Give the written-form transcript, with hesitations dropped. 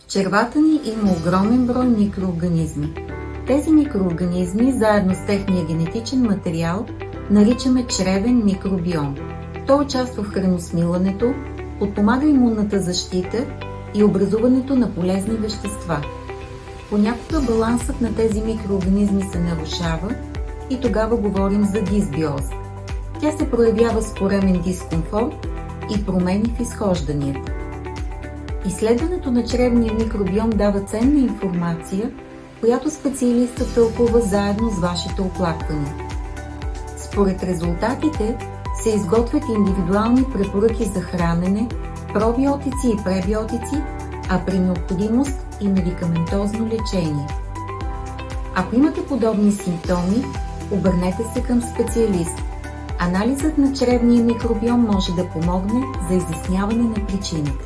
В червата ни има огромен брой микроорганизми. Тези микроорганизми, заедно с техния генетичен материал, наричаме чревен микробиом. Той участва в храносмилането, подпомага имунната защита и образуването на полезни вещества. Понякога балансът на тези микроорганизми се нарушава и тогава говорим за дисбиоза. Тя се проявява с коремен дискомфорт и промени в изхожданията. Изследването на чревния микробиом дава ценна информация, която специалистът тълкува заедно с вашите оплаквания. Според резултатите се изготвят индивидуални препоръки за хранене, пробиотици и пребиотици, а при необходимост и медикаментозно лечение. Ако имате подобни симптоми, обърнете се към специалист. Анализът на чревния микробиом може да помогне за изясняване на причините.